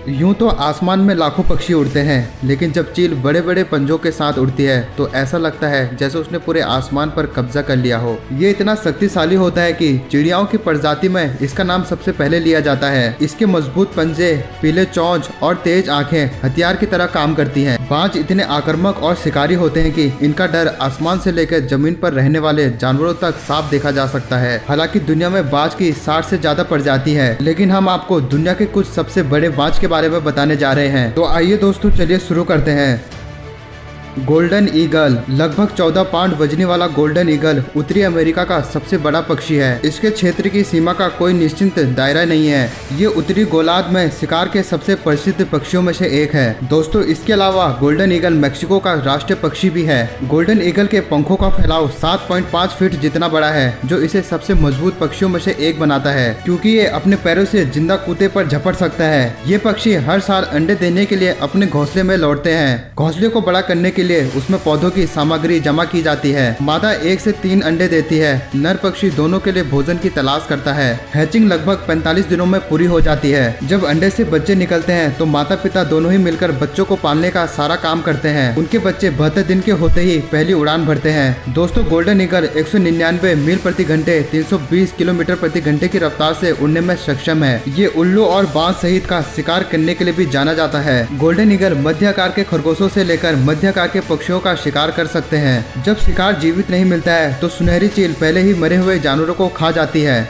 यूं तो आसमान में लाखों पक्षी उड़ते हैं, लेकिन जब चील बड़े बड़े पंजों के साथ उड़ती है तो ऐसा लगता है जैसे उसने पूरे आसमान पर कब्जा कर लिया हो। ये इतना शक्तिशाली होता है कि चिड़ियाओं की प्रजाति में इसका नाम सबसे पहले लिया जाता है। इसके मजबूत पंजे, पीले चोंच और तेज आंखें हथियार की तरह काम करती हैं। बाज इतने आक्रामक और शिकारी होते हैं कि इनका डर आसमान से लेकर जमीन पर रहने वाले जानवरों तक साफ देखा जा सकता है। हालांकि दुनिया में बाज की 60 से ज्यादा प्रजाति है, लेकिन हम आपको दुनिया के कुछ सबसे बड़े बाज के बारे में बताने जा रहे हैं। तो आइए दोस्तों, चलिए शुरू करते हैं। Golden eagle. लगभग 14 पाउंड वजनी वाला गोल्डन ईगल उत्तरी अमेरिका का सबसे बड़ा पक्षी है। इसके क्षेत्र की सीमा का कोई निश्चित दायरा नहीं है। ये उत्तरी गोलार्ध में शिकार के सबसे प्रसिद्ध पक्षियों में से एक है। दोस्तों, इसके अलावा गोल्डन ईगल मैक्सिको का राष्ट्रीय पक्षी भी है। गोल्डन ईगल के पंखों का फैलाव 7.5 फीट जितना बड़ा है, जो इसे सबसे मजबूत पक्षियों में से एक बनाता है, क्योंकि ये अपने पैरों से जिंदा कुत्ते पर झपट सकता है। ये पक्षी हर साल अंडे देने के लिए अपने घोंसले में लौटते हैं। घोंसले को बड़ा करने के लिए उसमें पौधों की सामग्री जमा की जाती है। मादा 1 से 3 अंडे देती है। नर पक्षी दोनों के लिए भोजन की तलाश करता है। हैचिंग लगभग 45 दिनों में पूरी हो जाती है। जब अंडे से बच्चे निकलते हैं तो माता पिता दोनों ही मिलकर बच्चों को पालने का सारा काम करते हैं। उनके बच्चे 72 दिन के होते ही पहली उड़ान भरते हैं। दोस्तों, गोल्डन ईगल 199 मील प्रति घंटे 320 किलोमीटर प्रति घंटे की रफ्तार से उड़ने में सक्षम है। ये उल्लू और बाज सहित का शिकार करने के लिए भी जाना जाता है। गोल्डन ईगल मध्य आकार के खरगोशों से लेकर मध्य आकार के पक्षियों का शिकार कर सकते हैं। जब शिकार जीवित नहीं मिलता है तो सुनहरी चील पहले ही मरे हुए जानवरों को खा जाती है।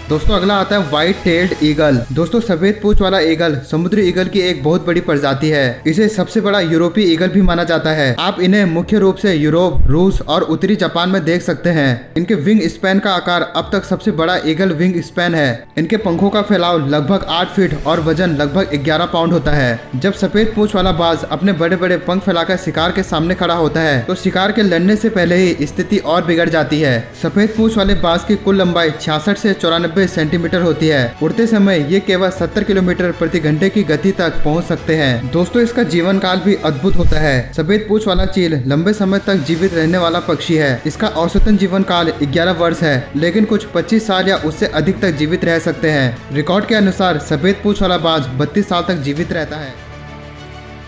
दोस्तों, अगला आता है व्हाइट टेल्ड ईगल। दोस्तों, सफेद पूंछ वाला ईगल समुद्री ईगल की एक बहुत बड़ी प्रजाति है। इसे सबसे बड़ा यूरोपीय ईगल भी माना जाता है। आप इन्हें मुख्य रूप से यूरोप, रूस और उत्तरी जापान में देख सकते हैं। इनके विंग स्पैन का आकार अब तक सबसे बड़ा ईगल विंग स्पैन है। इनके पंखों का फैलाव लगभग 8 फीट और वजन लगभग 11 पाउंड होता है। जब सफेद पूंछ वाला बाज अपने बड़े बड़े पंख फैलाकर शिकार के सामने खड़ा होता है तो शिकार के लड़ने से पहले ही स्थिति और बिगड़ जाती है। सफेद पूंछ वाले बाज की कुल लंबाई 66 से 94 सेंटीमीटर होती है। उड़ते समय ये केवल 70 किलोमीटर प्रति घंटे की गति तक पहुंच सकते हैं। दोस्तों, इसका जीवन काल भी अद्भुत होता है। सफेद पूंछ वाला चील लंबे समय तक जीवित रहने वाला पक्षी है। इसका औसतन जीवन काल 11 वर्ष है, लेकिन कुछ 25 साल या उससे अधिक तक जीवित रह सकते हैं। रिकॉर्ड के अनुसार सफेद पूंछ वाला बाज 32 साल तक जीवित रहता है।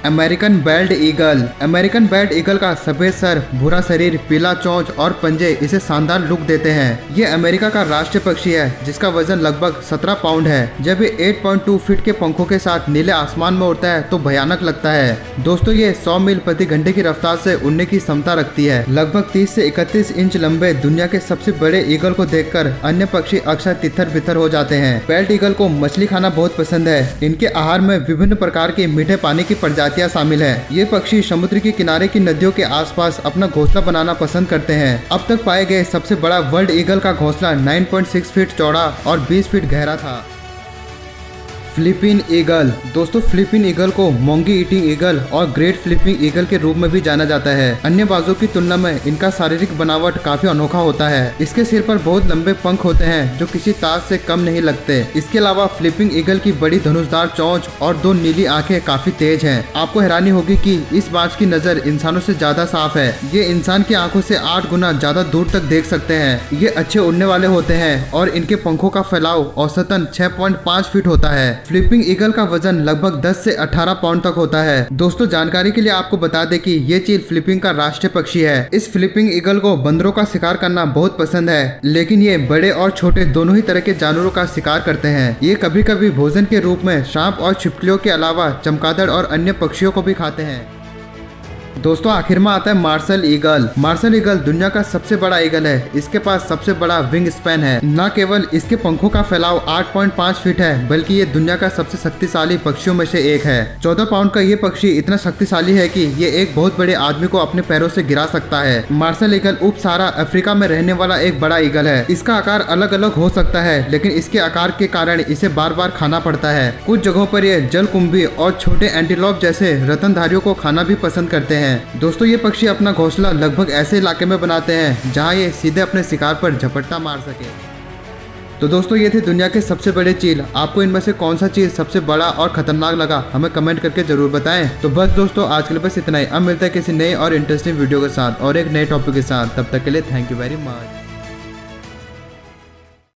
American belt eagle. American belt eagle का सफेद सर, भूरा शरीर, पीला चोंच और पंजे इसे शानदार लुक देते हैं। ये अमेरिका का राष्ट्रीय पक्षी है, जिसका वजन लगभग 17 पाउंड है। जब ये 8.2 फीट के पंखों के साथ नीले आसमान में उड़ता है तो भयानक लगता है। दोस्तों, ये 100 मील प्रति घंटे की रफ्तार से उड़ने की क्षमता रखती है। लगभग 30 से 31 इंच लंबे दुनिया के सबसे बड़े ईगल को देखकर अन्य पक्षी अक्सर तितर बितर हो जाते हैं। बेल्ट ईगल को मछली खाना बहुत पसंद है। इनके आहार में विभिन्न प्रकार के मीठे पानी की प्रजातियां शामिल है। ये पक्षी समुद्र के किनारे की नदियों के आसपास अपना घोंसला बनाना पसंद करते हैं। अब तक पाए गए सबसे बड़ा वर्ल्ड ईगल का घोंसला 9.6 फीट चौड़ा और 20 फीट गहरा था। Philippine eagle. दोस्तों, फिलीपीन ईगल को मोंगी ईटिंग ईगल और ग्रेट फिलीपीन ईगल के रूप में भी जाना जाता है। अन्य बाजों की तुलना में इनका शारीरिक बनावट काफी अनोखा होता है। इसके सिर पर बहुत लंबे पंख होते हैं जो किसी ताज से कम नहीं लगते। इसके अलावा फिलीपीन ईगल की बड़ी धनुषदार चोंच और 2 नीली आंखें काफी तेज हैं। आपको हैरानी होगी कि इस बाज की नजर इंसानों से ज्यादा साफ है। ये इंसान की आंखों से 8 गुना ज्यादा दूर तक देख सकते हैं। ये अच्छे उड़ने वाले होते हैं और इनके पंखों का फैलाव औसतन 6.5 फीट होता है। फिलीपीन ईगल का वजन लगभग 10 से 18 पाउंड तक होता है। दोस्तों, जानकारी के लिए आपको बता दें कि ये चील फिलीपीन का राष्ट्रीय पक्षी है। इस फिलीपीन ईगल को बंदरों का शिकार करना बहुत पसंद है, लेकिन ये बड़े और छोटे दोनों ही तरह के जानवरों का शिकार करते हैं। ये कभी कभी भोजन के रूप में सांप और छिपकलियों के अलावा चमगादड़ और अन्य पक्षियों को भी खाते हैं। दोस्तों, आखिर में आता है मार्शल ईगल। मार्शल ईगल दुनिया का सबसे बड़ा ईगल है। इसके पास सबसे बड़ा विंग स्पैन है। न केवल इसके पंखों का फैलाव 8.5 फीट है, बल्कि ये दुनिया का सबसे शक्तिशाली पक्षियों में से एक है। 14 पाउंड का ये पक्षी इतना शक्तिशाली है कि ये एक बहुत बड़े आदमी को अपने पैरों से गिरा सकता है। मार्शल ईगल उप सहारा अफ्रीका में रहने वाला एक बड़ा ईगल है। इसका आकार अलग अलग हो सकता है, लेकिन इसके आकार के कारण इसे बार बार खाना पड़ता है। कुछ जगहों पर ये जलकुंभी और छोटे एंटीलोप जैसे रत्नधारियों को खाना भी पसंद करते हैं। दोस्तों, ये पक्षी अपना घोंसला लगभग ऐसे इलाके में बनाते हैं जहां ये सीधे अपने शिकार पर झपट्टा मार सके। तो दोस्तों, ये थे दुनिया के सबसे बड़े चील। आपको इनमें से कौन सा चील सबसे बड़ा और खतरनाक लगा, हमें कमेंट करके जरूर बताएं। तो बस दोस्तों, आज के लिए बस इतना ही। अब मिलता है किसी नए और इंटरेस्टिंग वीडियो के साथ और एक नए टॉपिक के साथ। तब तक के लिए थैंक यू वेरी मच।